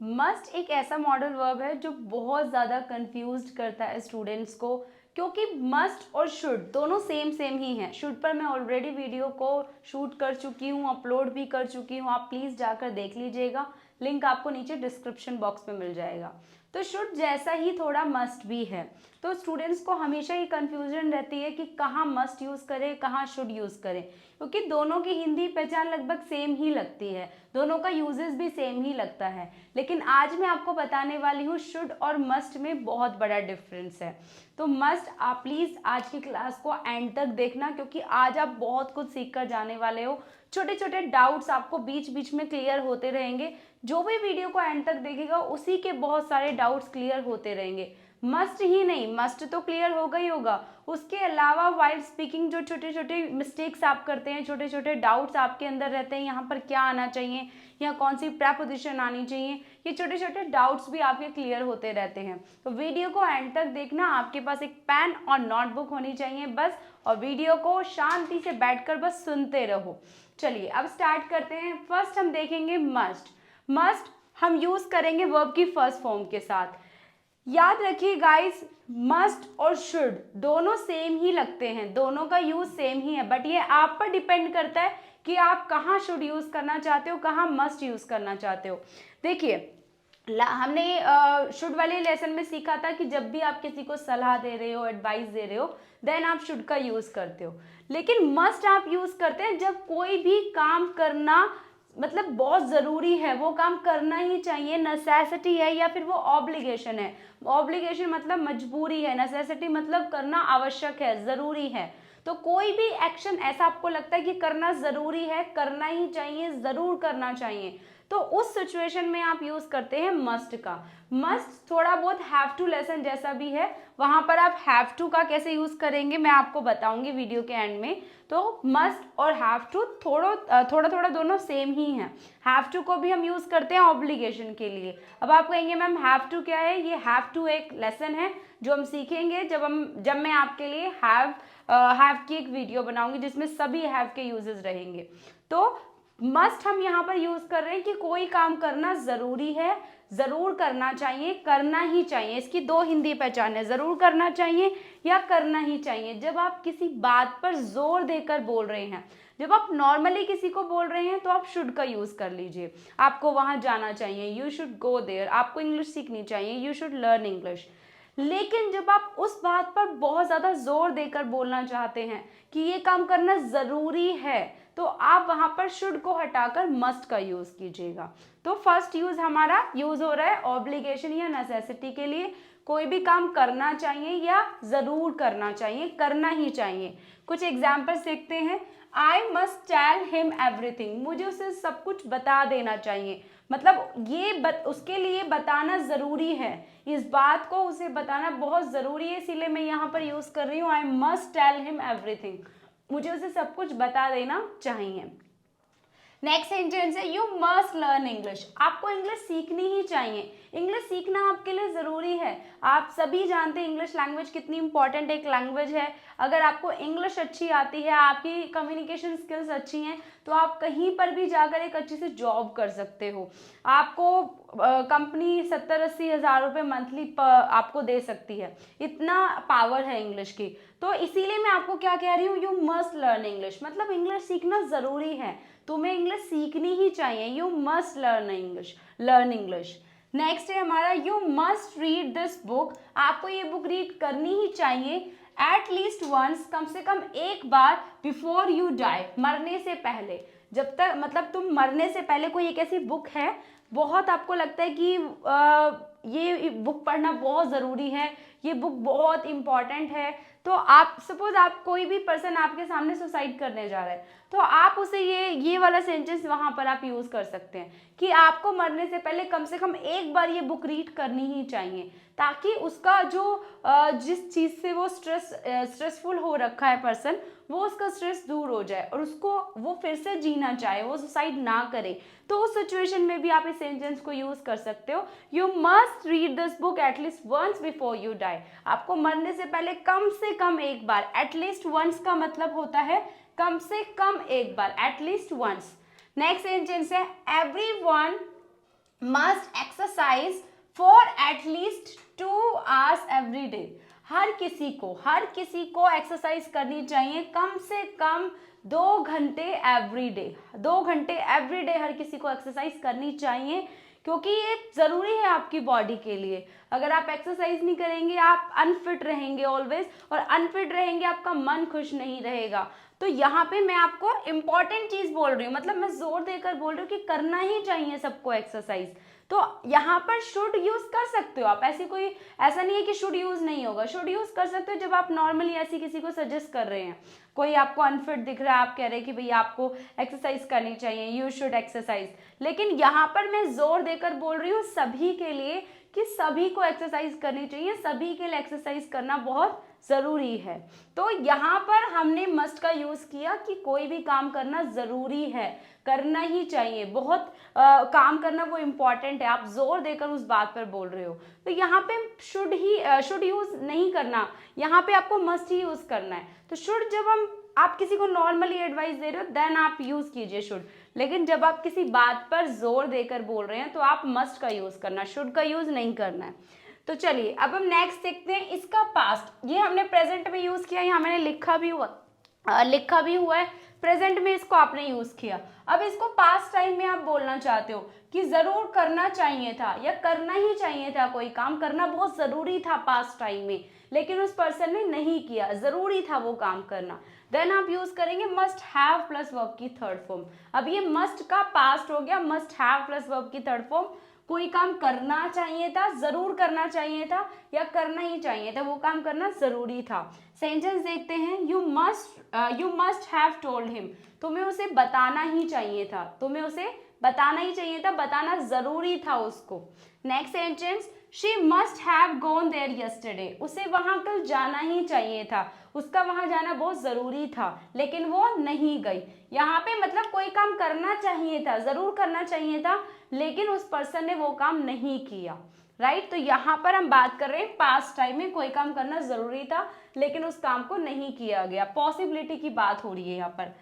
Must एक ऐसा modal verb है जो बहुत ज़्यादा कंफ्यूज्ड करता है स्टूडेंट्स को, क्योंकि मस्ट और शुड दोनों सेम सेम ही हैं। शुड पर मैं ऑलरेडी वीडियो को शूट कर चुकी हूँ, अपलोड भी कर चुकी हूँ, आप प्लीज़ जाकर देख लीजिएगा, लिंक आपको नीचे डिस्क्रिप्शन बॉक्स में मिल जाएगा। तो शुड जैसा ही थोड़ा मस्ट भी है। तो स्टूडेंट्स को हमेशा ही कंफ्यूजन रहती है कि कहाँ मस्ट यूज़ करें, कहाँ शुड यूज़ करें, क्योंकि दोनों की हिंदी पहचान लगभग सेम ही लगती है, दोनों का यूजेस भी सेम ही लगता है। लेकिन आज मैं आपको बताने वाली हूँ शुड और मस्ट में बहुत बड़ा डिफरेंस है। तो मस्ट आप प्लीज़ आज की क्लास को एंड तक देखना, क्योंकि आज आप बहुत कुछ सीख कर जाने वाले हो। छोटे छोटे डाउट्स आपको बीच बीच में क्लियर होते रहेंगे। जो भी वीडियो को एंड तक देखेगा उसी के बहुत सारे डाउट्स क्लियर होते रहेंगे। मस्ट ही नहीं, मस्ट तो क्लियर होगा ही होगा, उसके अलावा वाइल स्पीकिंग जो छोटे छोटे मिस्टेक्स आप करते हैं, छोटे छोटे डाउट्स आपके अंदर रहते हैं, यहाँ पर क्या आना चाहिए, यहाँ कौन सी प्रेपोजिशन आनी चाहिए, ये छोटे छोटे डाउट्स भी आपके क्लियर होते रहते हैं। तो वीडियो को एंड तक देखना, आपके पास एक पेन और नोटबुक होनी चाहिए बस, और वीडियो को शांति से बैठकर बस सुनते रहो। चलिए अब स्टार्ट करते हैं। फर्स्ट हम देखेंगे मस्ट। मस्ट हम यूज करेंगे वर्ब की फर्स्ट फॉर्म के साथ। याद रखिए गाइस, मस्ट और शुड दोनों सेम ही लगते हैं, दोनों का यूज सेम ही है, बट ये आप पर डिपेंड करता है कि आप कहाँ शुड यूज करना चाहते हो, कहाँ मस्ट यूज करना चाहते हो। देखिए हमने शुड वाले लेसन में सीखा था कि जब भी आप किसी को सलाह दे रहे हो, एडवाइस दे रहे हो, देन आप शुड का यूज करते हो। लेकिन मस्ट आप यूज करते हैं जब कोई भी काम करना मतलब बहुत ज़रूरी है, वो काम करना ही चाहिए, नेसेसिटी है, या फिर वो ऑब्लिगेशन है। ऑब्लिगेशन मतलब मजबूरी है, नेसेसिटी मतलब करना आवश्यक है, ज़रूरी है। तो कोई भी एक्शन ऐसा आपको लगता है कि करना ज़रूरी है, करना ही चाहिए, ज़रूर करना चाहिए, तो उस सिचुएशन में आप यूज करते हैं मस्ट का। मस्ट थोड़ा बहुत हैव टू लेसन जैसा भी है, वहां पर आप हैव टू का कैसे यूज करेंगे मैं आपको बताऊंगी वीडियो के एंड में। तो मस्ट और हैव टू थोड़ा थोड़ा दोनों सेम ही हैं। हैव टू को भी हम यूज करते हैं ऑब्लिगेशन के लिए। अब आप कहेंगे मैम हैव टू क्या है? ये हैव टू एक लेसन है जो हम सीखेंगे जब मैं आपके लिए हैव की एक वीडियो बनाऊंगी जिसमें सभी हैव के यूजेस रहेंगे। तो मस्ट हम यहाँ पर यूज कर रहे हैं कि कोई काम करना जरूरी है, जरूर करना चाहिए, करना ही चाहिए। इसकी दो हिंदी पहचान है, जरूर करना चाहिए या करना ही चाहिए। जब आप किसी बात पर जोर देकर बोल रहे हैं, जब आप नॉर्मली किसी को बोल रहे हैं तो आप शुड का यूज कर लीजिए। आपको वहां जाना चाहिए, यू शुड गो देयर। आपको इंग्लिश सीखनी चाहिए, यू शुड लर्न इंग्लिश। लेकिन जब आप उस बात पर बहुत ज्यादा जोर देकर बोलना चाहते हैं कि ये काम करना जरूरी है, तो आप वहां पर शुड को हटाकर मस्ट का यूज कीजिएगा। तो फर्स्ट यूज हमारा यूज हो रहा है ऑब्लिगेशन या नेसेसिटी के लिए। कोई भी काम करना चाहिए या जरूर करना चाहिए, करना ही चाहिए। कुछ एग्जाम्पल देखते हैं। I must tell him everything, मुझे उसे सब कुछ बता देना चाहिए, मतलब उसके लिए बताना जरूरी है, इस बात को उसे बताना बहुत जरूरी है, इसीलिए मैं यहाँ पर यूज कर रही हूँ I must tell him everything, मुझे उसे सब कुछ बता देना चाहिए। नेक्स्ट सेंटेंस है यू मस्ट लर्न इंग्लिश, आपको इंग्लिश सीखनी ही चाहिए, इंग्लिश सीखना आपके लिए ज़रूरी है। आप सभी जानते हैं इंग्लिश लैंग्वेज कितनी इंपॉर्टेंट एक लैंग्वेज है। अगर आपको इंग्लिश अच्छी आती है, आपकी कम्युनिकेशन स्किल्स अच्छी हैं, तो आप कहीं पर भी जाकर एक अच्छी से जॉब कर सकते हो। आपको कंपनी 70-80 हज़ार रुपये मंथली आपको दे सकती है, इतना पावर है इंग्लिश की। तो इसीलिए मैं आपको क्या कह रही हूँ, यू मस्ट लर्न इंग्लिश, मतलब इंग्लिश सीखना ज़रूरी है, तुम्हें इंग्लिश सीखनी ही चाहिए। You must learn English. Next है हमारा you must read this book, आपको ये बुक रीड करनी ही चाहिए एट लीस्ट वंस, कम से कम एक बार, बिफोर यू डाई, मरने से पहले। जब तक मतलब तुम मरने से पहले कोई एक ऐसी बुक है, बहुत आपको लगता है कि ये बुक पढ़ना बहुत ज़रूरी है, ये बुक बहुत इंपॉर्टेंट है, तो आप सपोज आप कोई भी पर्सन आपके सामने सुसाइड करने जा रहा है, तो आप उसे ये वाला सेंटेंस वहां पर आप यूज कर सकते हैं कि आपको मरने से पहले कम से कम एक बार ये बुक रीड करनी ही चाहिए, ताकि उसका जो जिस चीज से वो स्ट्रेसफुल हो रखा है पर्सन, वो उसका स्ट्रेस दूर हो जाए और उसको वो फिर से जीना चाहे, वो सुसाइड ना करे। तो उस सिचुएशन में भी आप इस सेंटेंस को यूज कर सकते हो, you must read this book at least once before you die, आपको मरने से पहले कम से कम एक बार, एटलीस्ट वंस का मतलब होता है कम से कम एक बार, एटलीस्ट वंस। नेक्स्ट सेंटेंस है everyone must exercise for at least 2 hours every day. हर किसी को एक्सरसाइज करनी चाहिए कम से कम 2 घंटे एवरी डे। 2 घंटे एवरी डे हर किसी को एक्सरसाइज करनी चाहिए, क्योंकि ये ज़रूरी है आपकी बॉडी के लिए। अगर आप एक्सरसाइज नहीं करेंगे आप अनफिट रहेंगे ऑलवेज, और अनफिट रहेंगे आपका मन खुश नहीं रहेगा। तो यहाँ पे मैं आपको इम्पॉर्टेंट चीज़ बोल रही हूँ, मतलब मैं जोर देकर बोल रही हूँ कि करना ही चाहिए सबको एक्सरसाइज। तो यहाँ पर शुड यूज कर सकते हो आप, ऐसा नहीं है कि शुड यूज नहीं होगा, शुड यूज कर सकते हो जब आप नॉर्मली ऐसी किसी को सजेस्ट कर रहे हैं। कोई आपको अनफिट दिख रहा है, आप कह रहे हैं कि भैया आपको एक्सरसाइज करनी चाहिए, यू शुड एक्सरसाइज। लेकिन यहाँ पर मैं जोर देकर बोल रही हूँ सभी के लिए कि सभी को एक्सरसाइज करनी चाहिए, सभी के लिए एक्सरसाइज करना बहुत जरूरी है। तो यहाँ पर हमने मस्ट का यूज किया कि कोई भी काम करना जरूरी है, करना ही चाहिए, बहुत काम करना वो इम्पॉर्टेंट है, आप जोर देकर उस बात पर बोल रहे हो। तो यहाँ पे शुड यूज नहीं करना, यहाँ पे आपको मस्ट ही यूज करना है। तो शुड जब आप किसी को नॉर्मली एडवाइस दे रहे हो देन आप यूज कीजिए शुड, लेकिन जब आप किसी बात पर जोर देकर बोल रहे हैं तो आप मस्ट का यूज करना, शुड का यूज नहीं करना है। तो चलिए अब हम नेक्स्ट देखते हैं इसका पास्ट। ये हमने प्रेजेंट में यूज किया, यहाँ मैंने लिखा भी हुआ है, प्रेजेंट में इसको आपने यूज किया। अब इसको पास्ट टाइम में आप बोलना चाहते हो कि जरूर करना चाहिए था या करना ही चाहिए था, कोई काम करना बहुत जरूरी था पास्ट टाइम में, लेकिन उस पर्सन ने नहीं किया, जरूरी था वो काम करना। देन आप यूज करेंगे मस्ट हैव प्लस वर्ब की थर्ड फॉर्म। अब ये मस्ट का पास्ट हो गया, मस्ट हैव प्लस वर्ब की थर्ड फॉर्म। कोई काम करना चाहिए था, जरूर करना चाहिए था या करना ही चाहिए था, वो काम करना जरूरी था। सेंटेंस देखते हैं, you must have told him, तुम्हें उसे बताना ही चाहिए था, बताना जरूरी था उसको। Next sentence, she must have gone there yesterday, उसे वहां कल जाना ही चाहिए था, उसका वहां जाना बहुत जरूरी था, लेकिन वो नहीं गई। यहाँ पे मतलब कोई काम करना चाहिए था, जरूर करना चाहिए था, लेकिन उस पर्सन ने वो काम नहीं किया, राइट। तो यहाँ पर हम बात कर रहे हैं पास्ट टाइम में कोई काम करना जरूरी था लेकिन उस काम को नहीं किया गया, पॉसिबिलिटी की बात हो रही है यहाँ पर।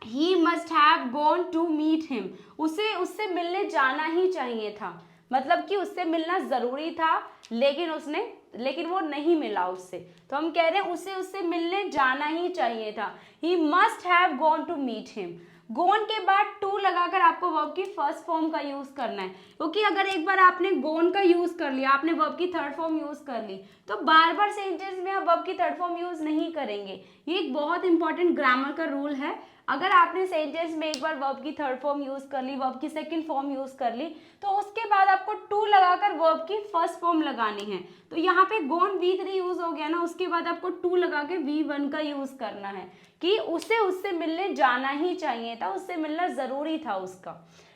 He must have gone to meet him, उसे उससे मिलने जाना ही चाहिए था, मतलब कि उससे मिलना जरूरी था लेकिन वो नहीं मिला उससे, तो हम कह रहे हैं उसे उससे मिलने जाना ही चाहिए था। He must have gone to meet him। गोन के बाद टू लगाकर आपको वर्ब की फर्स्ट फॉर्म का यूज करना है, क्योंकि अगर एक बार आपने गोन का यूज कर लिया, आपने वर्ब की थर्ड फॉर्म यूज कर ली, तो बार बार सेंटेंस में आप वर्ब की थर्ड फॉर्म यूज नहीं करेंगे। ये एक बहुत इंपॉर्टेंट ग्रामर का रूल है। अगर आपने सेंटेंस में एक बार वर्ब की थर्ड फॉर्म यूज कर ली, वर्ब की सेकंड फॉर्म यूज कर ली, तो उसके बाद आपको टू लगाकर वर्ब की फर्स्ट फॉर्म लगानी है। तो यहाँ पे गोन V3 यूज हो गया ना, उसके बाद आपको टू लगा के V1 का यूज करना है कि उससे मिलने जाना ही चाहिए था, उससे मिलना जरूरी था उसका।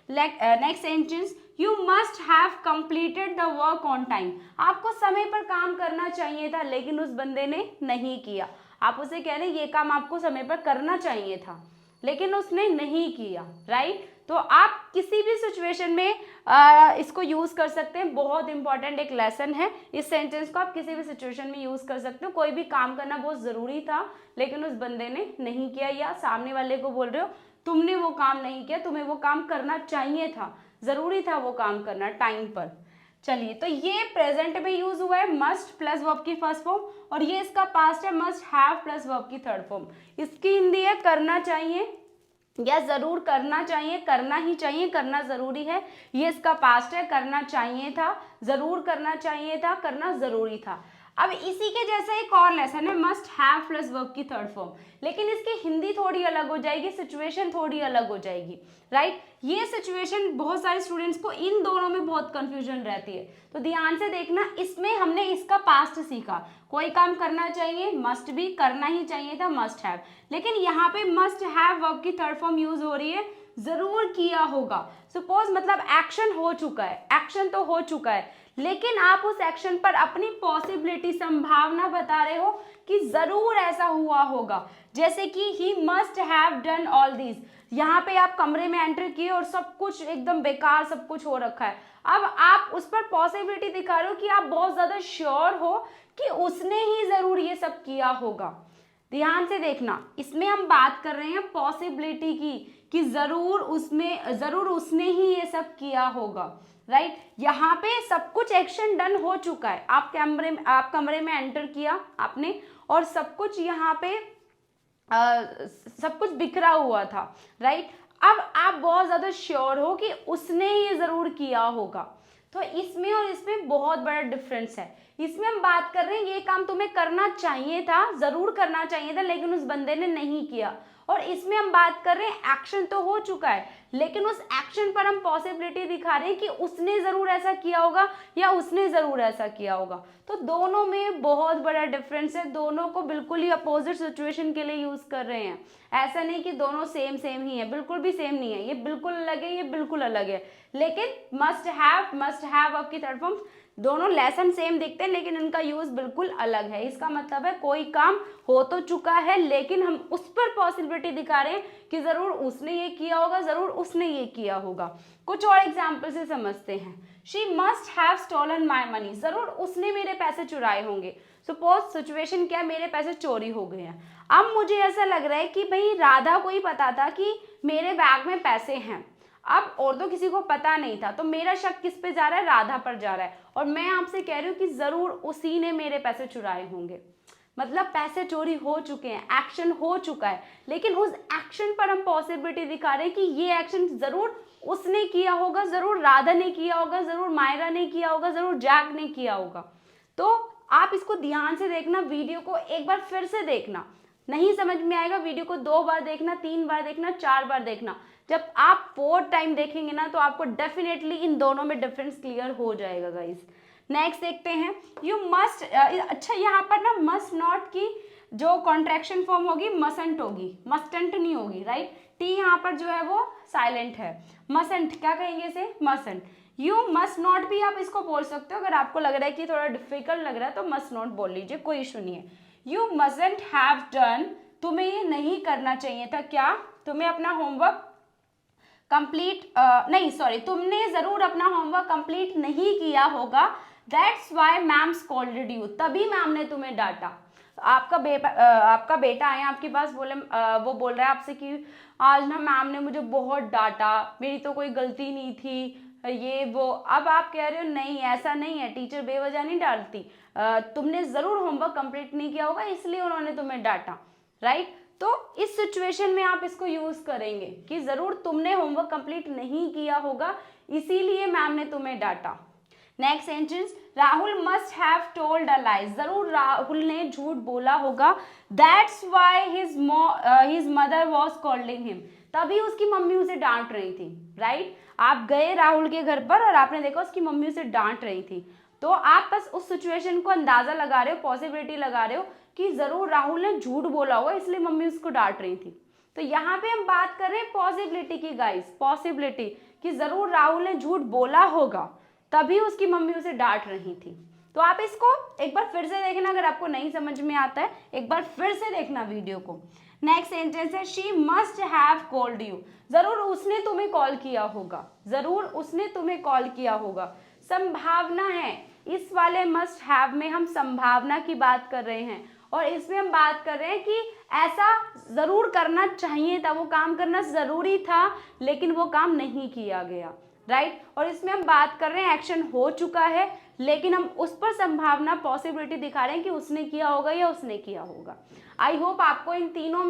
Next sentence, you must have completed the work on time, आपको समय पर काम करना चाहिए था लेकिन उस बंदे ने नहीं किया। आप उसे कह रहे हैं ये काम आपको समय पर करना चाहिए था लेकिन उसने नहीं किया, राइट। तो आप किसी भी सिचुएशन में इसको यूज कर सकते हैं, बहुत इंपॉर्टेंट एक लेसन है। इस सेंटेंस को आप किसी भी सिचुएशन में यूज कर सकते हो। कोई भी काम करना बहुत जरूरी था लेकिन उस बंदे ने नहीं किया, या सामने वाले को बोल रहे हो तुमने वो काम नहीं किया, तुम्हें वो काम करना चाहिए था, जरूरी था वो काम करना टाइम पर। चलिए, तो ये प्रेजेंट में यूज हुआ है मस्ट प्लस वर्ब की फर्स्ट फॉर्म, और ये इसका पास्ट है मस्ट हैव प्लस वर्ब की थर्ड फॉर्म। इसकी हिंदी है करना चाहिए या जरूर करना चाहिए, करना ही चाहिए, करना जरूरी है। ये इसका पास्ट है करना चाहिए था, जरूर करना चाहिए था, करना जरूरी था। अब इसी के जैसा एक और लेसन है मस्ट हैव प्लस वर्ब की थर्ड फॉर्म, लेकिन इसकी हिंदी थोड़ी अलग हो जाएगी, सिचुएशन थोड़ी अलग हो जाएगी, राइट। ये सिचुएशन बहुत सारे स्टूडेंट्स को इन दोनों में बहुत कंफ्यूजन रहती है, तो ध्यान से देखना। इसमें हमने इसका पास्ट सीखा, कोई काम करना चाहिए मस्ट भी, करना ही चाहिए था मस्ट हैव, लेकिन यहाँ पे मस्ट हैव वर्ब की थर्ड फॉर्म यूज हो रही है जरूर किया होगा। सपोज मतलब एक्शन हो चुका है, एक्शन तो हो चुका है, लेकिन आप उस एक्शन पर अपनी पॉसिबिलिटी, संभावना बता रहे हो कि जरूर ऐसा हुआ होगा। जैसे कि he must have done all this, यहाँ पे आप कमरे में एंटर किए और सब कुछ एकदम बेकार सब कुछ हो रखा है। अब आप उस पर पॉसिबिलिटी दिखा रहे हो कि आप बहुत ज्यादा श्योर हो कि उसने ही जरूर ये सब किया होगा। ध्यान से देखना, इसमें हम बात कर रहे हैं पॉसिबिलिटी की कि जरूर उसने ही ये सब किया होगा, राइट। यहाँ पे सब कुछ एक्शन डन हो चुका है, आप कमरे में एंटर किया आपने और सब कुछ यहाँ पे सब कुछ बिखरा हुआ था, राइट। अब आप बहुत ज्यादा श्योर हो कि उसने ये जरूर किया होगा। तो इसमें और इसमें बहुत बड़ा डिफरेंस है। इसमें हम बात कर रहे हैं ये काम तुम्हें करना चाहिए था, जरूर करना चाहिए था, लेकिन उस बंदे ने नहीं किया। और इसमें हम बात कर रहे हैं एक्शन तो हो चुका है, लेकिन उस एक्शन पर हम पॉसिबिलिटी दिखा रहे हैं कि उसने जरूर ऐसा किया होगा या उसने जरूर ऐसा किया होगा। तो दोनों में बहुत बड़ा डिफरेंस है, दोनों को बिल्कुल ही अपोजिट सिचुएशन के लिए यूज कर रहे हैं। ऐसा नहीं कि दोनों सेम सेम ही है, बिल्कुल भी सेम नहीं है, ये बिल्कुल अलग है, ये बिल्कुल अलग है। लेकिन मस्ट हैव आपकी थर्ड फॉर्म दोनों लेसन सेम दिखते हैं, लेकिन इनका यूज बिल्कुल अलग है। इसका मतलब है कोई काम हो तो चुका है, लेकिन हम उस पर पॉसिबिलिटी दिखा रहे हैं कि जरूर उसने ये किया होगा, जरूर उसने ये किया होगा। कुछ और एग्जाम्पल से समझते हैं। She must have stolen my money, जरूर उसने मेरे पैसे चुराए होंगे। सपोज सिचुएशन क्या, मेरे पैसे चोरी हो गए हैं। अब मुझे ऐसा लग रहा है कि भाई राधा को ही पता था कि मेरे बैग में पैसे हैं, अब और तो किसी को पता नहीं था, तो मेरा शक किस पे जा रहा है, राधा पर जा रहा है। और मैं आपसे कह रही हूँ कि जरूर उसी ने मेरे पैसे चुराए होंगे। मतलब पैसे चोरी हो चुके हैं, एक्शन हो चुका है, लेकिन उस एक्शन पर हम पॉसिबिलिटी दिखा रहे हैं कि ये एक्शन जरूर उसने किया होगा, जरूर राधा ने किया होगा, जरूर मायरा ने किया होगा, जरूर जैक ने किया होगा। तो आप इसको ध्यान से देखना, वीडियो को एक बार फिर से देखना। नहीं समझ में आएगा, वीडियो को 2 बार देखना, 3 बार देखना, 4 बार देखना। जब आप 4 टाइम देखेंगे ना, तो आपको डेफिनेटली इन दोनों में डिफरेंस क्लियर हो जाएगा गाइस। नेक्स्ट देखते हैं, यू मस्ट। अच्छा, यहाँ पर ना मस्ट नॉट की जो कॉन्ट्रैक्शन फॉर्म होगी मसंट होगी, मस्टंट नहीं होगी, राइट। टी यहाँ पर जो है वो साइलेंट है। मसंट क्या कहेंगे इसे, मसंट। यू मस्ट नॉट भी आप इसको बोल सकते हो, अगर आपको लग रहा है कि थोड़ा डिफिकल्ट लग रहा है तो मस्ट नॉट बोल लीजिए, कोई इशू नहीं है। यू मस्टंट हैव डन, तुम्हें ये नहीं करना चाहिए था। क्या, तुम्हें अपना होमवर्क कंप्लीट नहीं, सॉरी, तुमने जरूर अपना होमवर्क कंप्लीट नहीं किया होगा। That's why ma'am scolded you, तभी मैम ने तुम्हें डांटा। आपका बेटा आया आपके पास, वो बोल रहा है आपसे कि आज ना मैम ने मुझे बहुत डांटा, मेरी तो कोई गलती नहीं थी, ये वो। अब आप कह रहे हो नहीं, ऐसा नहीं है, टीचर बेवजह नहीं डांटती, तुमने जरूर होमवर्क कंप्लीट नहीं किया होगा इसलिए उन्होंने तुम्हें डांटा, राइट। तो इस सिचुएशन में आप इसको यूज करेंगे कि जरूर तुमने होमवर्क कंप्लीट नहीं किया होगा इसीलिए मैम ने तुम्हें डांटा। Next sentence, Rahul must have told a lie, जरूर राहुल ने झूठ बोला होगा। That's why his mother was calling him, तभी उसकी मम्मी उसे डांट रही थी, राइट। आप गए राहुल के घर पर और आपने देखा उसकी मम्मी उसे डांट रही थी, तो आप बस उस सिचुएशन को अंदाजा लगा रहे हो, पॉसिबिलिटी लगा रहे हो कि जरूर राहुल ने झूठ बोला होगा इसलिए मम्मी उसको डांट रही थी। तो यहाँ पे हम बात कर रहे हैं पॉसिबिलिटी की गाइस, पॉसिबिलिटी कि जरूर राहुल ने झूठ बोला होगा तभी उसकी मम्मी उसे डांट रही थी। तो आप इसको एक बार फिर से देखना, अगर आपको नहीं समझ में आता है एक बार फिर से देखना वीडियो को। नेक्स्ट सेंटेंस है, she must have called you, जरूर उसने तुम्हें कॉल किया होगा, जरूर उसने तुम्हें कॉल किया होगा। संभावना है, इस वाले मस्ट हैव में हम संभावना की बात कर रहे हैं और इसमें हम बात कर रहे हैं कि ऐसा जरूर करना चाहिए था, वो काम करना जरूरी था लेकिन वो काम नहीं किया गया, राइट। और इसमें हम बात कर रहे हैं एक्शन हो चुका है लेकिन हम उस पर संभावना पॉसिबिलिटी दिखा रहे हैं कि उसने किया होगा या उसने किया होगा। आई होप आपको इन तीनों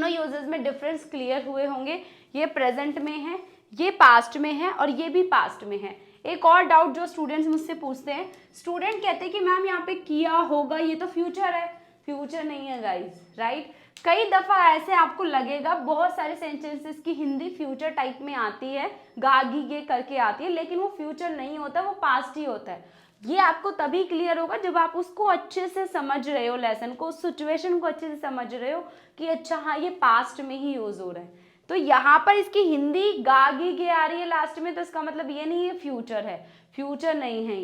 यूजेस में डिफरेंस क्लियर हुए होंगे। ये प्रेजेंट में है, ये पास्ट में है और ये भी पास्ट में है। एक और डाउट जो स्टूडेंट्स मुझसे पूछते हैं, स्टूडेंट कहते हैं कि मैम यहाँ पे किया होगा, ये तो फ्यूचर है। फ्यूचर नहीं है गाइस, राइट। कई दफा ऐसे आपको लगेगा, बहुत सारे सेंटेंसेस की हिंदी फ्यूचर टाइप में आती है, गागी गे करके आती है, लेकिन वो फ्यूचर नहीं होता, वो पास्ट ही होता है। ये आपको तभी क्लियर होगा जब आप उसको अच्छे से समझ रहे हो, लेसन को, उस सिचुएशन को अच्छे से समझ रहे हो कि अच्छा हाँ ये पास्ट में ही यूज हो रहा है। तो यहाँ पर इसकी हिंदी गागी गे आ रही है लास्ट में, तो इसका मतलब ये नहीं है फ्यूचर है, फ्यूचर नहीं है,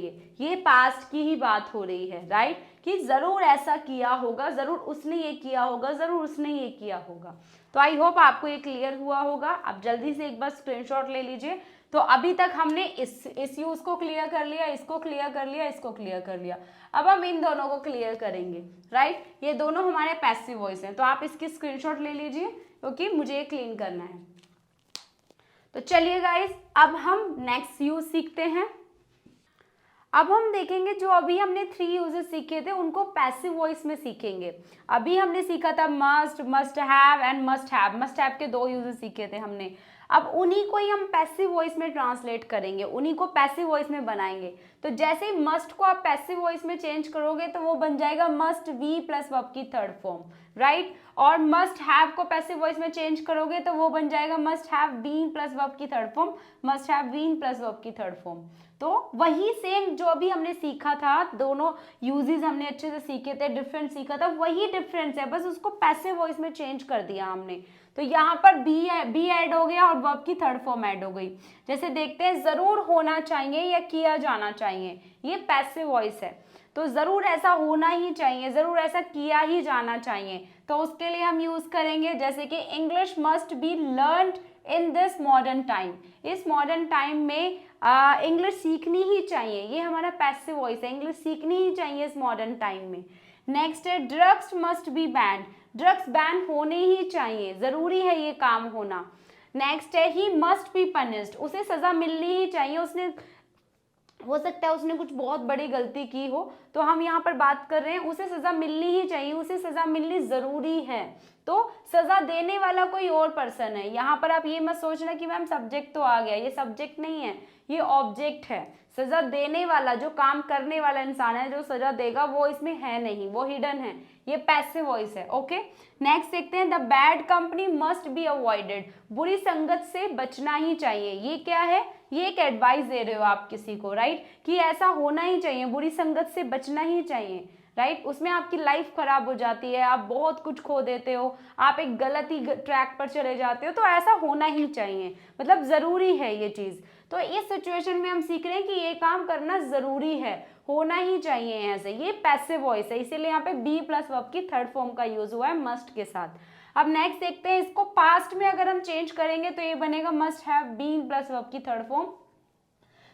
ये पास्ट की ही बात हो रही है, राइट। कि जरूर ऐसा किया होगा, जरूर उसने ये किया होगा, जरूर उसने ये किया होगा। तो आई होप आपको ये क्लियर हुआ होगा। आप जल्दी से एक बार स्क्रीनशॉट ले लीजिए। तो अभी तक हमने इस यूज को क्लियर कर लिया, इसको क्लियर कर लिया, इसको क्लियर कर लिया। अब हम इन दोनों को क्लियर करेंगे, राइट। ये दोनों हमारे पैसिव वॉइस हैं, तो आप इसकी स्क्रीनशॉट ले लीजिए क्योंकि मुझे ये क्लीन करना है। तो चलिए गाइस, अब हम नेक्स्ट यूज सीखते हैं। अब हम देखेंगे जो अभी हमने 3 यूजेस सीखे थे उनको पैसिव वॉइस में सीखेंगे। अभी हमने सीखा था must, must have and must have. Must have के 2 यूजेस सीखे थे हमने। अब उन्हीं को ही हम पैसिव वॉइस में ट्रांसलेट करेंगे, उन्हीं को पैसिव वॉइस में बनाएंगे। तो जैसे ही मस्ट को आप पैसिव वॉइस में चेंज करोगे तो वो बन जाएगा मस्ट बी प्लस वर्ब की थर्ड फॉर्म, राइट। और मस्ट हैव को पैसिव वॉइस में चेंज करोगे तो वो बन जाएगा must have been plus verb की third form, must have been plus verb की थर्ड फॉर्म। तो वही सेम जो अभी हमने सीखा था, दोनों यूजेस हमने अच्छे से सीखे थे, डिफरेंट सीखा था, वही डिफरेंस है, बस उसको पैसिव वॉइस में चेंज कर दिया हमने। तो यहाँ पर बी ऐड हो गया और वर्ब की थर्ड फॉर्म ऐड हो गई। जैसे देखते हैं, जरूर होना चाहिए या किया जाना चाहिए, ये पैसिव वॉइस है। तो जरूर ऐसा होना ही चाहिए, जरूर ऐसा किया ही जाना चाहिए। तो उसके लिए हम यूज करेंगे जैसे कि English must be learned in this modern time. इस मॉडर्न टाइम में इंग्लिश सीखनी ही चाहिए, ये हमारा पैसिव वॉइस है, इंग्लिश सीखनी ही चाहिए इस मॉडर्न टाइम में। नेक्स्ट है drugs must be banned. Drugs ban होने ही चाहिए, जरूरी है ये काम होना। नेक्स्ट है ही मस्ट बी पनिश्ड। उसे सजा मिलनी ही चाहिए, उसने हो सकता है उसने कुछ बहुत बड़ी गलती की हो, तो हम यहाँ पर बात कर रहे हैं उसे सजा मिलनी ही चाहिए, उसे सजा मिलनी जरूरी है। तो सजा देने वाला कोई और पर्सन है। यहाँ पर आप ये मत सोचना कि मैम सब्जेक्ट तो आ गया, ये सब्जेक्ट नहीं है, ये ऑब्जेक्ट है। सजा देने वाला, जो काम करने वाला इंसान है, जो सजा देगा, वो इसमें है नहीं, वो हिडन है, ये पैसिव वॉइस है। ओके, नेक्स्ट देखते हैं the bad company must be avoided. बुरी संगत से बचना ही चाहिए। ये क्या है? ये एक एडवाइस दे रहे हो आप किसी को, राइट, कि ऐसा होना ही चाहिए, बुरी संगत से बचना ही चाहिए, राइट। उसमें आपकी लाइफ खराब हो जाती है, आप बहुत कुछ खो देते हो, आप एक गलत ही ट्रैक पर चले जाते हो। तो ऐसा होना ही चाहिए, मतलब जरूरी है ये चीज। तो इस सिचुएशन में हम सीख रहे हैं कि ये काम करना जरूरी है, होना ही चाहिए ऐसे। ये पैसिव वॉइस है, इसीलिए यहाँ पे बी प्लस वर्ब की थर्ड फॉर्म का यूज हुआ है मस्ट के साथ। अब नेक्स्ट देखते हैं, इसको पास्ट में अगर हम चेंज करेंगे तो ये बनेगा must have been plus verb की थर्ड फॉर्म।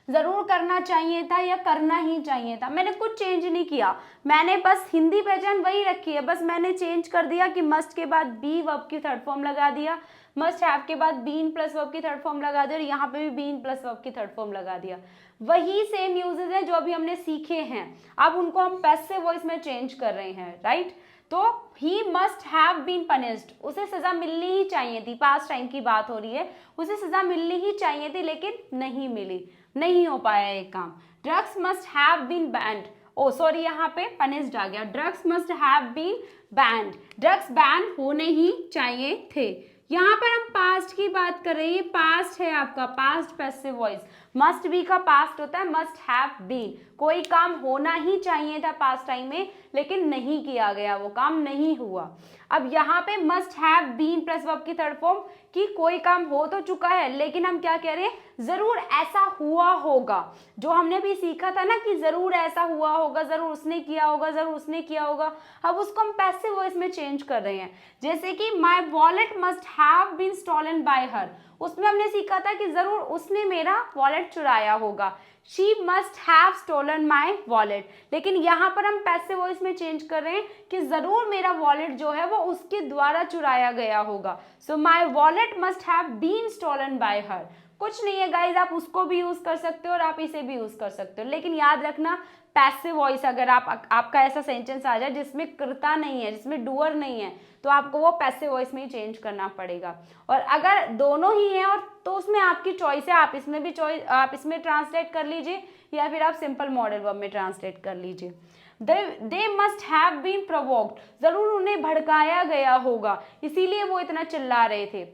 जरूर करना चाहिए था या करना ही चाहिए था, मैंने कुछ चेंज नहीं किया, मैंने बस हिंदी पहचान वही रखी है, बस मैंने चेंज कर दिया कि मस्ट के बाद बी वर्ब की थर्ड फॉर्म लगा दिया, मस्ट हैव के बाद बीन प्लस वर्ब की थर्ड फॉर्म लगा दिया, और यहाँ पे भी बीन प्लस वर्ब की थर्ड फॉर्म लगा दिया। वही सेम यूजेस है जो अभी हमने सीखे हैं, अब उनको हम पैसिव वॉइस में चेंज कर रहे हैं, राइट। तो he must have been punished, उसे सजा मिलनी ही चाहिए थी, पास्ट टाइम की बात हो रही है, उसे सजा मिलनी ही चाहिए थी लेकिन नहीं मिली, नहीं हो पाया ये काम। Drugs must have been banned, oh sorry यहाँ पे पनिश्ड आ गया, drugs must have been banned, drugs ban होने ही चाहिए थे। यहाँ पर हम पास्ट की बात कर रहे हैं, ये पास्ट है आपका, past passive voice. Must be का पास्ट होता है मस्ट हैव बीन, कोई काम होना ही चाहिए था पास्ट टाइम में लेकिन नहीं किया गया, वो काम नहीं हुआ। अब यहाँ पे must have been plus verb की थर्ड फॉर्म, कि कोई काम हो तो चुका है लेकिन हम क्या कह रहे हैं, जरूर ऐसा हुआ होगा। जो हमने भी सीखा था ना कि जरूर ऐसा हुआ होगा, जरूर उसने किया होगा, जरूर उसने किया होगा, अब उसको हम पैसिव वॉइस में चेंज कर रहे हैं। जैसे कि my wallet must have been stolen by her, उसमें हमने सीखा था कि जरूर उसने मेरा वॉलेट चुराया होगा, she must have stolen my wallet, लेकिन यहाँ पर हम पैसिव वॉइस में चेंज कर रहे हैं कि जरूर मेरा वॉलेट जो है वो उसके द्वारा चुराया गया होगा। So my wallet must have been stolen by her. कुछ नहीं है गाइज, आप उसको भी यूज कर सकते हो और आप इसे भी यूज कर सकते हो, लेकिन याद रखना पैसिव वॉइस अगर आपका ऐसा सेंटेंस आ जाए जिसमें कर्ता नहीं है, जिसमें डूअर नहीं है, तो आपको वो पैसिव वॉइस में ही चेंज करना पड़ेगा। और अगर दोनों ही हैं और तो उसमें आपकी चॉइस है, आप इसमें भी आप इसमें ट्रांसलेट कर लीजिए या फिर आप सिंपल मॉडल वर्ब में ट्रांसलेट कर लीजिए। They must have been provoked, जरूर उन्हें भड़काया गया होगा इसीलिए वो इतना चिल्ला रहे थे।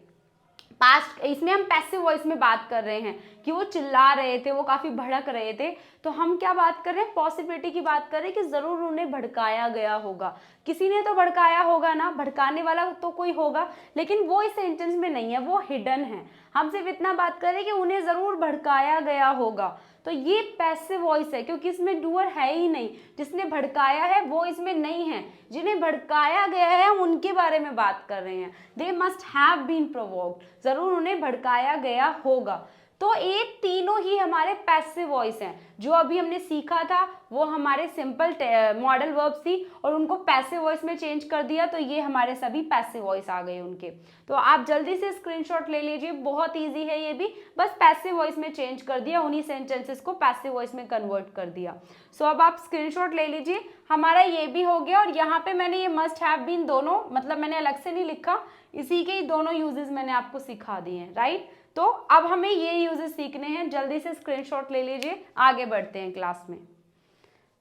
पास्ट, इसमें हम पैसिव वॉइस में बात कर रहे हैं कि वो चिल्ला रहे थे, वो काफी भड़क रहे थे, तो हम क्या बात कर रहे हैं, पॉसिबिलिटी की बात कर रहे हैं कि जरूर उन्हें भड़काया गया होगा, किसी ने तो भड़काया होगा ना, भड़काने वाला तो कोई होगा, लेकिन वो इस सेंटेंस में नहीं है, वो हिडन है। हम सिर्फ इतना बात कर रहे हैं कि उन्हें जरूर भड़काया गया होगा, तो ये पैसिव वॉइस है क्योंकि इसमें डूअर है ही नहीं, जिसने भड़काया है वो इसमें नहीं है, जिन्हें भड़काया गया है हम उनके बारे में बात कर रहे हैं। They must have been provoked, जरूर उन्हें भड़काया गया होगा। तो ये तीनों ही हमारे पैसिव वॉइस हैं। जो अभी हमने सीखा था वो हमारे सिंपल मॉडल वर्ब्स थी और उनको पैसिव वॉइस में चेंज कर दिया, तो ये हमारे सभी पैसिव वॉइस आ गए उनके। तो आप जल्दी से स्क्रीनशॉट ले लीजिए, बहुत इजी है ये भी, बस पैसिव वॉइस में चेंज कर दिया, उन्हीं सेंटेंसेस को पैसिव वॉइस में कन्वर्ट कर दिया। सो अब आप स्क्रीनशॉट ले लीजिए, हमारा ये भी हो गया। और यहाँ पे मैंने ये मस्ट हैव बीन दोनों, मतलब मैंने अलग से नहीं लिखा, इसी के ही दोनों यूजेस मैंने आपको सिखा दिए हैं, राइट। तो अब हमें ये यूजेस सीखने हैं, जल्दी से स्क्रीनशॉट ले लीजिए, आगे बढ़ते हैं क्लास में।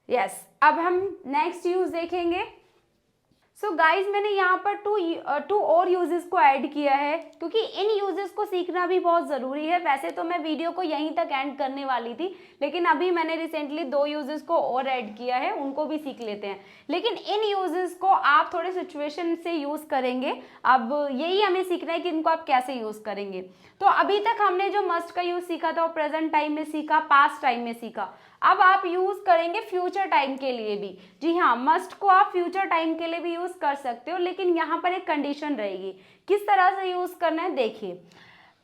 यस, अब हम नेक्स्ट यूज देखेंगे। सो गाइज मैंने यहाँ पर टू और यूजेस को ऐड किया है, क्योंकि इन यूजेस को सीखना भी बहुत ज़रूरी है। वैसे तो मैं वीडियो को यहीं तक एंड करने वाली थी, लेकिन अभी मैंने रिसेंटली 2 यूजेस को और ऐड किया है, उनको भी सीख लेते हैं। लेकिन इन यूजेस को आप थोड़े सिचुएशन से यूज़ करेंगे, अब यही हमें सीखना है कि इनको आप कैसे यूज़ करेंगे। तो अभी तक हमने जो मस्ट का यूज़ सीखा था वो प्रेजेंट टाइम में सीखा, पास्ट टाइम में सीखा। अब आप यूज करेंगे फ्यूचर टाइम के लिए भी। जी हाँ, मस्ट को आप फ्यूचर टाइम के लिए भी यूज कर सकते हो, लेकिन यहाँ पर एक कंडीशन रहेगी। किस तरह से यूज करना है देखिए,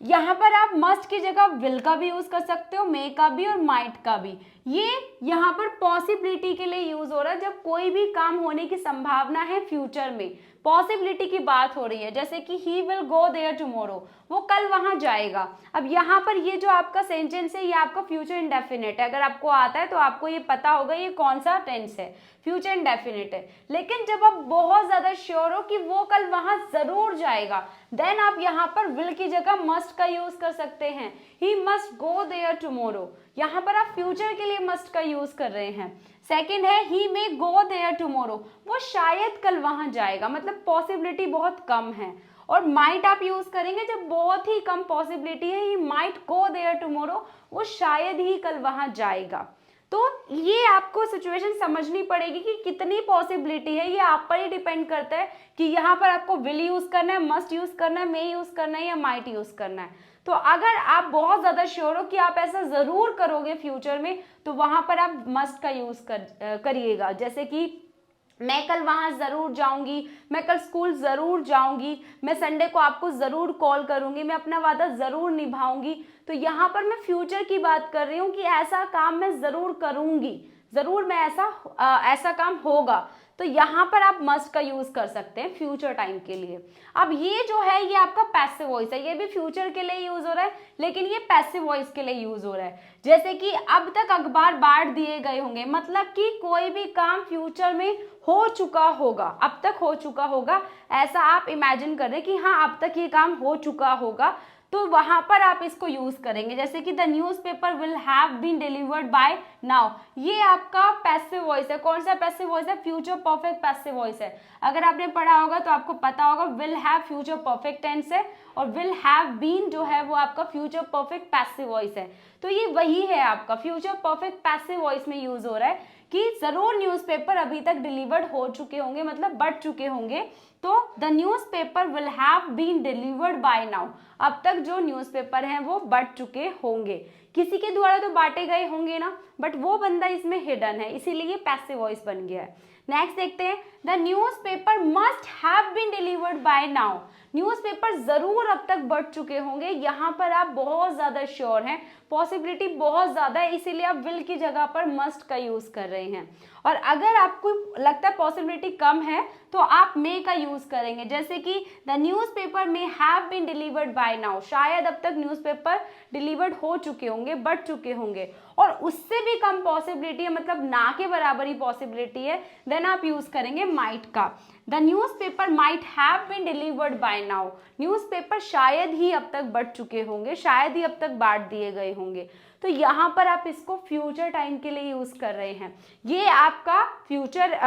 यहाँ पर आप मस्ट की जगह विल का भी यूज कर सकते हो, मे का भी और माइट का भी। ये यहाँ पर पॉसिबिलिटी के लिए यूज हो रहा है, जब कोई भी काम होने की संभावना है फ्यूचर में, पॉसिबिलिटी की बात हो रही है। जैसे कि he will go there tomorrow, वो कल वहां जाएगा। अब यहाँ पर ये जो आपका सेंटेंस है ये आपका फ्यूचर इंडेफिनिट है। अगर आपको आता है तो आपको ये पता होगा ये कौन सा टेंस है, फ्यूचर इंडेफिनिट है। लेकिन जब आप बहुत ज्यादा श्योर हो कि वो कल वहां जरूर जाएगा, देन आप यहाँ पर विल की जगह मस्ट का यूज कर सकते हैं। He must go there tomorrow, यहाँ पर आप फ्यूचर के लिए मस्ट का यूज कर रहे हैं। सेकेंड है ही मे गो देयर टुमारो, वो शायद कल वहां जाएगा, मतलब पॉसिबिलिटी बहुत कम है। और माइट आप यूज करेंगे जब बहुत ही कम पॉसिबिलिटी है, he might go there tomorrow, वो शायद ही कल वहां जाएगा। तो ये आपको सिचुएशन समझनी पड़ेगी कि कितनी पॉसिबिलिटी है, ये आप पर ही डिपेंड करता है कि यहाँ पर आपको विल यूज करना है, मस्ट यूज करना है, मे यूज करना है या माइट यूज करना है। तो अगर आप बहुत ज्यादा श्योर हो कि आप ऐसा जरूर करोगे फ्यूचर में, तो वहां पर आप मस्ट का यूज करिएगा। जैसे कि मैं कल वहां जरूर जाऊंगी, मैं कल स्कूल जरूर जाऊंगी, मैं संडे को आपको जरूर कॉल करूंगी, मैं अपना वादा जरूर निभाऊंगी। तो यहाँ पर मैं फ्यूचर की बात कर रही हूँ कि ऐसा काम मैं जरूर करूंगी, जरूर मैं ऐसा काम होगा। तो यहाँ पर आप मस्ट का यूज कर सकते हैं फ्यूचर टाइम के लिए। अब ये जो है ये आपका पैसिव वॉइस है, ये भी फ्यूचर के लिए यूज हो रहा है, लेकिन ये पैसिव वॉइस के लिए यूज हो रहा है। जैसे कि अब तक अखबार बांट दिए गए होंगे, मतलब कि कोई भी काम फ्यूचर में हो चुका होगा, अब तक हो चुका होगा, ऐसा आप इमेजिन कर रहे हैं कि हाँ अब तक ये काम हो चुका होगा, तो वहां पर आप इसको यूज करेंगे। जैसे कि the newspaper will have been delivered by now, ये आपका पैसिव वॉइस है। कौन सा पैसिव वॉइस है? फ्यूचर परफेक्ट पैसिव वॉइस है। अगर आपने पढ़ा होगा तो आपको पता होगा will have future perfect tense है, और विल हैव बीन जो है वो आपका फ्यूचर परफेक्ट पैसिव वॉइस है। तो ये वही है आपका फ्यूचर परफेक्ट पैसिव वॉइस में यूज हो रहा है कि जरूर न्यूज़पेपर अभी तक डिलीवर्ड हो चुके होंगे, मतलब बढ़ चुके होंगे। तो the newspaper will have been delivered by now, अब तक जो न्यूज़पेपर हैं वो बढ़ चुके होंगे, किसी के द्वारा तो बांटे गए होंगे ना, बट वो बंदा इसमें हिडन है, इसीलिए ये पैसिव वॉइस बन गया है। नेक्स्ट देखते हैं, the newspaper must have been delivered by now, newspaper जरूर अब तक बढ़ चुके होंगे। यहाँ पर आप बहुत ज्यादा श्योर हैं, पॉसिबिलिटी बहुत ज्यादा है, इसीलिए आप विल की जगह पर मस्ट का यूज कर रहे हैं। और अगर आपको लगता है पॉसिबिलिटी कम है तो आप मे का यूज करेंगे। जैसे कि the newspaper may have been delivered by now, शायद अब तक न्यूज़पेपर डिलीवर्ड हो चुके होंगे, बढ़ चुके होंगे, और उससे भी कम पॉसिबिलिटी है, मतलब ना के बराबर ही पॉसिबिलिटी है, देन आप यूज करेंगे माइट का। The newspaper might have been delivered by now, newspaper शायद ही अब तक बढ़ चुके होंगे, शायद ही अब तक बांट दिए गए होंगे। तो यहाँ पर आप इसको फ्यूचर टाइम के लिए यूज कर रहे हैं। ये आपका फ्यूचर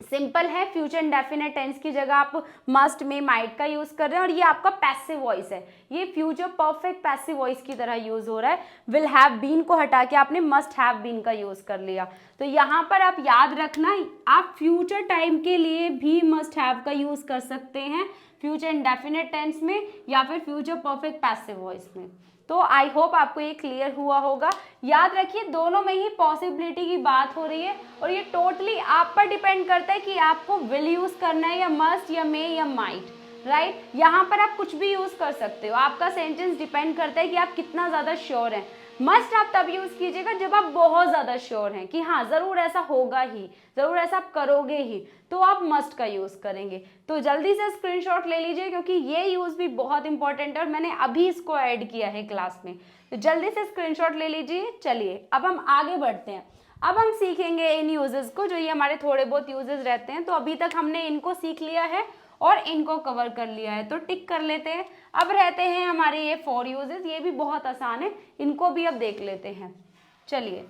सिंपल है, फ्यूचर इंडेफिनिट टेंस की जगह आप मस्ट में माइट का यूज कर रहे हैं, और ये आपका पैसिव वॉइस है, ये फ्यूचर परफेक्ट पैसिव वॉइस की तरह यूज हो रहा है। विल हैव बीन को हटा के आपने मस्ट हैव बीन का यूज कर लिया। तो यहाँ पर आप याद रखना, आप फ्यूचर टाइम के लिए भी मस्ट हैव का यूज कर सकते हैं, फ्यूचर इंडेफिनिट टेंस में या फिर फ्यूचर परफेक्ट पैसिव वॉइस में। तो आई होप आपको ये क्लियर हुआ होगा। याद रखिए दोनों में ही पॉसिबिलिटी की बात हो रही है, और ये टोटली आप पर डिपेंड करता है कि आपको विल यूज करना है या मस्ट या मे या माइट। राइट। यहाँ पर आप कुछ भी यूज कर सकते हो, आपका सेंटेंस डिपेंड करता है कि आप कितना ज्यादा श्योर हैं। मस्ट आप तब यूज कीजिएगा जब आप बहुत ज्यादा श्योर हैं कि हाँ जरूर ऐसा होगा ही, जरूर ऐसा आप करोगे ही, तो आप मस्ट का यूज करेंगे। तो जल्दी से स्क्रीनशॉट ले लीजिए क्योंकि ये यूज भी बहुत इंपॉर्टेंट है और मैंने अभी इसको ऐड किया है क्लास में, तो जल्दी से स्क्रीनशॉट ले लीजिए। चलिए अब हम आगे बढ़ते हैं। अब हम सीखेंगे इन यूजेस को, जो ये हमारे थोड़े बहुत यूजेस रहते हैं। तो अभी तक हमने इनको सीख लिया है और इनको कवर कर लिया है, तो टिक कर लेते हैं। अब रहते हैं हमारे ये 4 यूजेस, ये भी बहुत आसान है, इनको भी अब देख लेते हैं। चलिए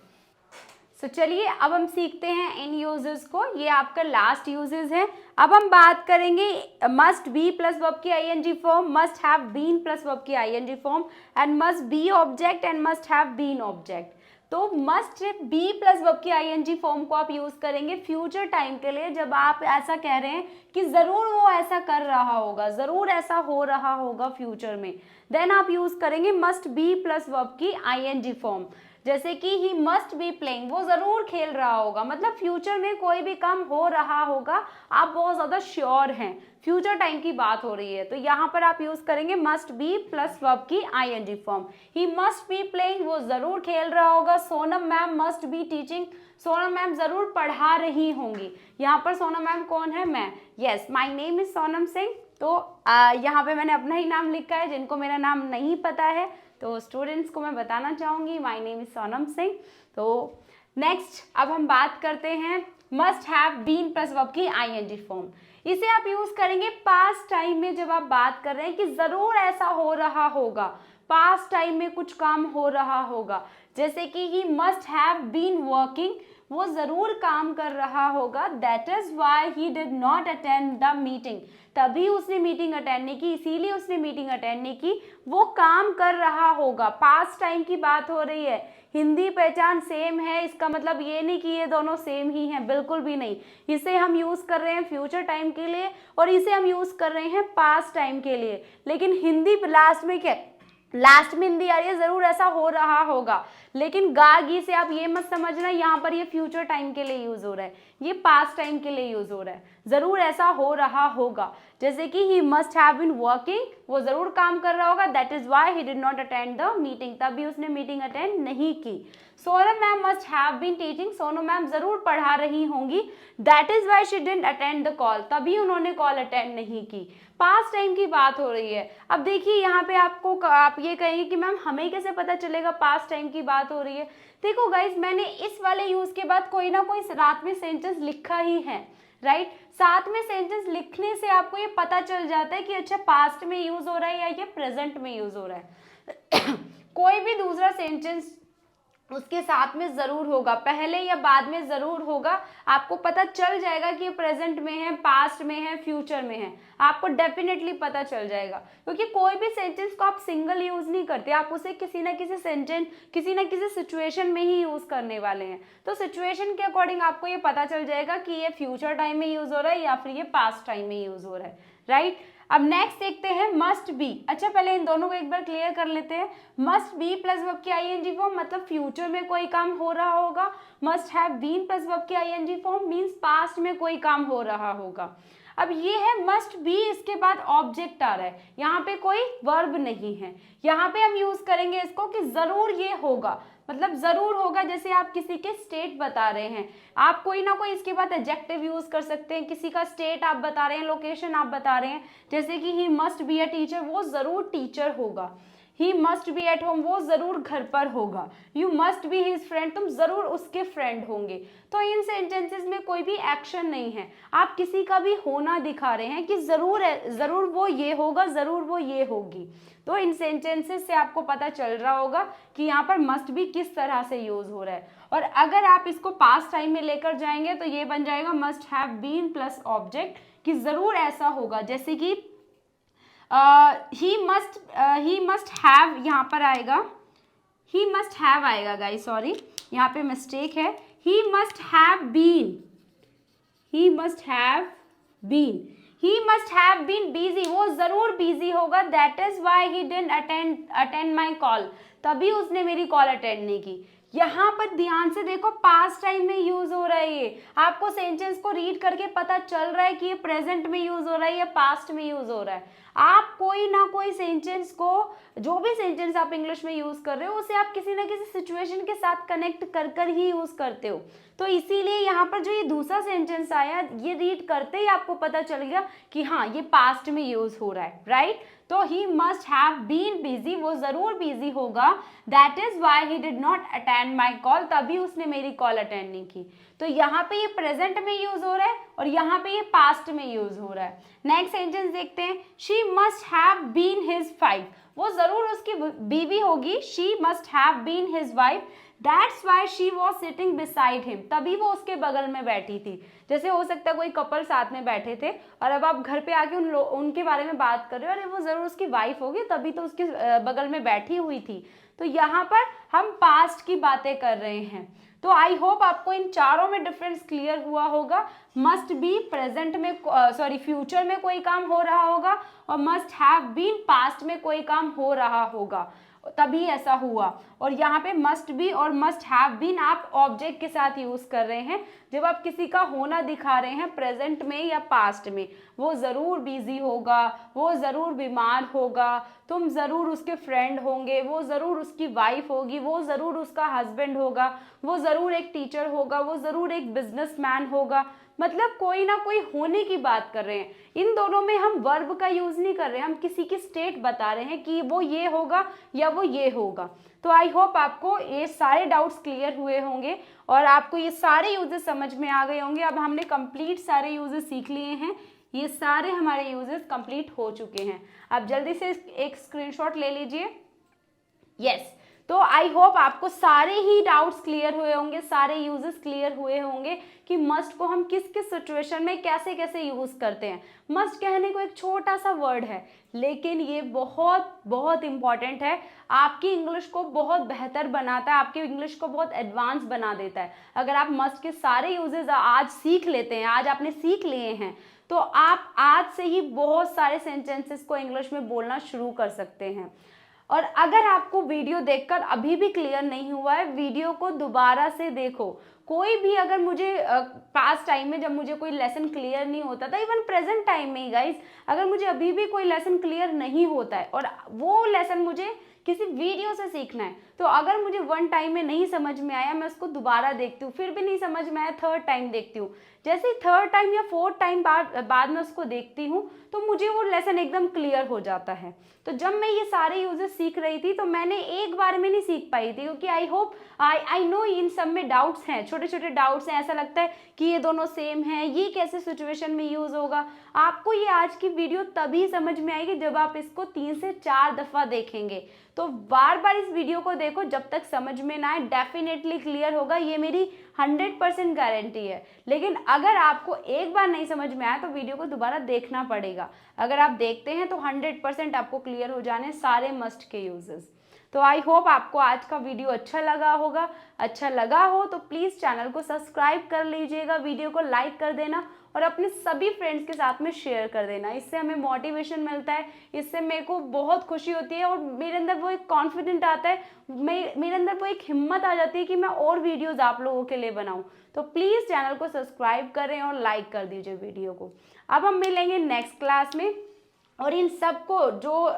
चलिए अब हम सीखते हैं इन यूजेस को। ये आपका लास्ट यूजेस है। अब हम बात करेंगे मस्ट बी प्लस वर्ब की ING form, must have been plus verb की ING form, and must be object and must have been object. तो मस्ट बी प्लस वर्ब की आईएनजी फॉर्म को आप यूज करेंगे फ्यूचर टाइम के लिए, जब आप ऐसा कह रहे हैं कि जरूर वो ऐसा कर रहा होगा, जरूर ऐसा हो रहा होगा फ्यूचर में, देन आप यूज करेंगे मस्ट बी प्लस वर्ब की आईएनजी फॉर्म। जैसे कि ही मस्ट बी प्लेइंग, वो जरूर खेल रहा होगा, मतलब फ्यूचर में कोई भी काम हो रहा होगा, आप बहुत ज्यादा श्योर हैं, फ्यूचर टाइम की बात हो रही है, तो यहाँ पर आप यूज करेंगे मस्ट बी प्लस वर्ब की ING form. He must be playing, वो जरूर खेल रहा होगा। Sonam ma'am must be teaching, Sonam ma'am जरूर पढ़ा रही होंगी। यहाँ पर सोनम मैम कौन है? मैं। Yes, my name is Sonam Singh. तो यहाँ पे मैंने अपना ही नाम लिखा है, जिनको मेरा नाम नहीं पता है तो स्टूडेंट्स को मैं बताना चाहूंगी my name is Sonam Singh. तो नेक्स्ट अब हम बात करते हैं must have been plus verb की आईएनजी फॉर्म। इसे आप यूज करेंगे पास्ट टाइम में, जब आप बात कर रहे हैं कि जरूर ऐसा हो रहा होगा, पास्ट टाइम में कुछ काम हो रहा होगा। जैसे कि he must have been working, वो जरूर काम कर रहा होगा। That is why he did not attend the meeting, तभी उसने मीटिंग अटेंड नहीं की, इसीलिए उसने मीटिंग अटेंड नहीं की, वो काम कर रहा होगा। पास्ट टाइम की बात हो रही है। हिंदी पहचान सेम है, इसका मतलब ये नहीं कि ये दोनों सेम ही हैं, बिल्कुल भी नहीं। इसे हम यूज कर रहे हैं फ्यूचर टाइम के लिए और इसे हम यूज कर रहे हैं पास्ट टाइम के लिए। लेकिन हिंदी लास्ट में क्या, लास्ट में हिंदी आ रही है जरूर ऐसा हो रहा होगा, लेकिन गा गी से आप ये मत समझना यहाँ पर ये फ्यूचर टाइम के लिए यूज हो रहा है, ये पास्ट टाइम के लिए यूज हो रहा है। जरूर ऐसा हो रहा होगा। जैसे कि he must have been working, वो जरूर काम कर रहा होगा। That is why he did not attend the meeting, तभी उसने मीटिंग अटेंड नहीं की। Sonam ma'am must have been teaching, Sonam ma'am जरूर पढ़ा रही होंगी। That is why she didn't attend the call, तभी उन्होंने कॉल अटेंड नहीं की। पास्ट टाइम की बात हो रही है। अब देखिए यहाँ पे आप ये कहेंगे कि मैम हमें कैसे पता चलेगा पास्ट टाइम की बात हो रही है। देखो गाइज, मैंने इस वाले यूज के बाद कोई ना कोई रात में सेंटेंस लिखा ही है, राइट। साथ में सेंटेंस लिखने से आपको ये पता चल जाता है कि अच्छा पास्ट में यूज हो रहा है या ये प्रेजेंट में यूज हो रहा है। कोई भी दूसरा सेंटेंस उसके साथ में जरूर होगा, पहले या बाद में जरूर होगा, आपको पता चल जाएगा कि ये प्रेजेंट में है, पास्ट में है, फ्यूचर में है, आपको डेफिनेटली पता चल जाएगा। क्योंकि कोई भी सेंटेंस को आप सिंगल यूज नहीं करते, आप उसे किसी ना किसी सेंटेंस, किसी ना किसी सिचुएशन में ही यूज करने वाले हैं। तो सिचुएशन के अकॉर्डिंग आपको ये पता चल जाएगा कि ये फ्यूचर टाइम में यूज हो रहा है या फिर ये पास्ट टाइम में यूज हो रहा है, राइट। अब नेक्स्ट देखते हैं मस्ट बी। अच्छा, पहले इन दोनों को एक बार क्लियर कर लेते हैं। मस्ट बी प्लस वर्ब की आईएनजी फॉर्म मतलब फ्यूचर में कोई काम हो रहा होगा। Must have been plus verb की आईएनजी फॉर्म मींस पास्ट में कोई काम हो रहा होगा। अब ये है मस्ट बी, इसके बाद ऑब्जेक्ट आ रहा है, यहाँ पे कोई वर्ब नहीं है। यहाँ पे हम यूज करेंगे इसको कि जरूर ये होगा, मतलब जरूर होगा। जैसे आप किसी के स्टेट बता रहे हैं, आप कोई ना कोई इसके बाद एडजेक्टिव यूज कर सकते हैं। किसी का स्टेट आप बता रहे हैं, लोकेशन आप बता रहे हैं, जैसे कि he must be a teacher, वो जरूर टीचर होगा। ही मस्ट बी एट होम, वो जरूर घर पर होगा। You must be his friend, तुम जरूर उसके फ्रेंड होंगे। तो इन सेंटेंसेस में कोई भी एक्शन नहीं है, आप किसी का भी होना दिखा रहे हैं कि जरूर है, जरूर वो ये होगा, जरूर वो ये होगी। तो इन सेंटेंसेस से आपको पता चल रहा होगा कि यहाँ पर मस्ट बी किस तरह से यूज हो रहा है। और अगर आप इसको पास्ट टाइम में लेकर जाएंगे तो ये बन जाएगा must have been plus object, कि जरूर ऐसा होगा। जैसे कि ही मस्ट हैव, यहाँ पर आएगा ही मस्ट हैव आएगा गाइस, सॉरी यहाँ पे मिस्टेक है। He must have been, he must have been, he must have been busy, वो जरूर बिजी होगा। That is why he didn't attend my call, तभी उसने मेरी कॉल अटेंड नहीं की। यहाँ पर ध्यान से देखो, पास्ट टाइम में यूज हो रहा है ये। आपको सेंटेंस को रीड करके पता चल रहा है कि ये प्रेजेंट में यूज हो रहा है या पास्ट में यूज हो रहा है। आप कोई ना कोई सेंटेंस को, जो भी सेंटेंस आप इंग्लिश में यूज कर रहे हो, उसे आप किसी ना किसी सिचुएशन के साथ कनेक्ट कर कर ही यूज करते हो। तो इसीलिए यहाँ पर जो ये दूसरा सेंटेंस आया, ये रीड करते ही आपको पता चल गया कि हाँ ये पास्ट में यूज हो रहा है, राइट। तो he must have been busy, वो जरूर बिजी होगा। That is why he did not attend my call, तभी उसने मेरी कॉल अटेंड नहीं की। तो यहाँ पे ये प्रेजेंट में यूज हो रहा है और यहाँ पे ये पास्ट में यूज हो रहा है। नेक्स्ट सेंटेंस देखते हैं, she must have been his wife, वो जरूर उसकी बीवी होगी। She must have been his wife, that's why she was sitting beside him, तभी वो उसके बगल में बैठी थी। जैसे हो सकता है कोई कपल साथ में बैठे थे और अब आप घर पे आके उनके बारे में बात कर रहे हो, अरे वो जरूर उसकी वाइफ होगी, तभी तो उसके बगल में बैठी हुई थी। तो यहाँ पर हम पास्ट की बातें कर रहे हैं। तो आई होप आपको इन चारों में डिफरेंस क्लियर हुआ होगा। मस्ट बी प्रेजेंट में, फ्यूचर में कोई काम हो रहा होगा, और मस्ट हैव बीन पास्ट में कोई काम हो रहा होगा, तभी ऐसा हुआ। और यहाँ पे मस्ट बी और मस्ट हैव बीन आप ऑब्जेक्ट के साथ यूज कर रहे हैं जब आप किसी का होना दिखा रहे हैं प्रेजेंट में या पास्ट में। वो जरूर बिजी होगा, वो जरूर बीमार होगा, तुम जरूर उसके फ्रेंड होंगे, वो जरूर उसकी वाइफ होगी, वो जरूर उसका हस्बैंड होगा, वो जरूर एक टीचर होगा, वो जरूर एक बिजनेसमैन होगा। मतलब कोई ना कोई होने की बात कर रहे हैं। इन दोनों में हम वर्ब का यूज नहीं कर रहे हैं, हम किसी की स्टेट बता रहे हैं कि वो ये होगा या वो ये होगा। तो आई होप आपको ये सारे डाउट्स क्लियर हुए होंगे और आपको ये सारे यूजेस समझ में आ गए होंगे। अब हमने कंप्लीट सारे यूजेस सीख लिए हैं, ये सारे हमारे यूजेस कंप्लीट हो चुके हैं। आप जल्दी से एक स्क्रीनशॉट ले लीजिए। यस, तो आई होप आपको सारे ही डाउट्स क्लियर हुए होंगे, सारे यूजेस क्लियर हुए होंगे कि मस्ट को हम किस किस सिचुएशन में कैसे कैसे यूज करते हैं। मस्ट कहने को एक छोटा सा वर्ड है, लेकिन ये बहुत बहुत इंपॉर्टेंट है। आपकी इंग्लिश को बहुत बेहतर बनाता है, आपकी इंग्लिश को बहुत एडवांस बना देता है। अगर आप मस्ट के सारे यूजेस आज सीख लेते हैं, आज आपने सीख लिए हैं, तो आप आज से ही बहुत सारे सेंटेंसेस को इंग्लिश में बोलना शुरू कर सकते हैं। और अगर आपको वीडियो देखकर अभी भी क्लियर नहीं हुआ है, वीडियो को दोबारा से देखो। कोई भी अगर मुझे पास्ट टाइम में जब मुझे कोई लेसन क्लियर नहीं होता था, इवन प्रेजेंट टाइम में ही गाइस, अगर मुझे अभी भी कोई लेसन क्लियर नहीं होता है और वो लेसन मुझे किसी वीडियो से सीखना है, तो अगर मुझे वन टाइम में नहीं समझ में आया, मैं उसको दोबारा देखती हूँ, फिर भी नहीं समझ में आया, थर्ड टाइम देखती हूँ। जैसे ही थर्ड टाइम या फोर्थ टाइम बाद में उसको देखती हूँ, तो मुझे वो लेसन एकदम क्लियर हो जाता है। तो जब मैं ये सारे यूजेस सीख रही थी, तो मैंने एक बार में नहीं सीख पाई थी, क्योंकि आई नो इन सब में डाउट्स हैं, छोटे छोटे डाउट्स हैं। ऐसा लगता है कि ये दोनों सेम हैं, ये कैसे सिचुएशन में यूज होगा। आपको ये आज की वीडियो तभी समझ में आएगी जब आप इसको 3 से 4 दफा देखेंगे। तो बार बार इस वीडियो को देखो, जब तक समझ में ना आए, डेफिनेटली क्लियर होगा, ये मेरी 100% गारंटी है। लेकिन अगर आपको एक बार नहीं समझ में आया, तो वीडियो को दोबारा देखना पड़ेगा। अगर आप देखते हैं तो 100% आपको क्लियर हो जाने सारे मस्ट के यूजेस। तो आई होप आपको आज का वीडियो अच्छा लगा होगा। अच्छा लगा हो तो प्लीज़ चैनल को सब्सक्राइब कर लीजिएगा, वीडियो को लाइक कर देना और अपने सभी फ्रेंड्स के साथ में शेयर कर देना। इससे हमें मोटिवेशन मिलता है, इससे मेरे को बहुत खुशी होती है और मेरे अंदर वो एक कॉन्फिडेंट आता है, मेरे अंदर वो एक हिम्मत आ जाती है कि मैं और वीडियोज़ आप लोगों के लिए बनाऊँ। तो प्लीज़ चैनल को सब्सक्राइब करें और लाइक कर दीजिए वीडियो को। अब हम मिलेंगे नेक्स्ट क्लास में, और इन सब को जो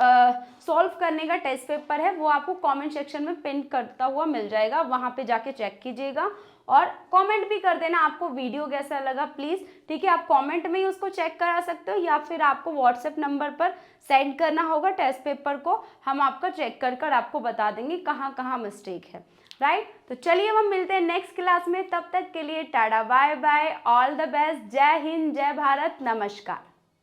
सॉल्व करने का टेस्ट पेपर है वो आपको कमेंट सेक्शन में पिन करता हुआ मिल जाएगा, वहाँ पे जाके चेक कीजिएगा और कमेंट भी कर देना आपको वीडियो कैसा लगा प्लीज़। ठीक है, आप कमेंट में ही उसको चेक करा सकते हो या फिर आपको व्हाट्सएप नंबर पर सेंड करना होगा टेस्ट पेपर को, हम आपका चेक कर आपको बता देंगे कहाँ कहाँ मिस्टेक है। राइट, तो चलिए हम मिलते हैं नेक्स्ट क्लास में। तब तक के लिए tata bye bye, all the best, Jai Hind, जय भारत, नमस्कार।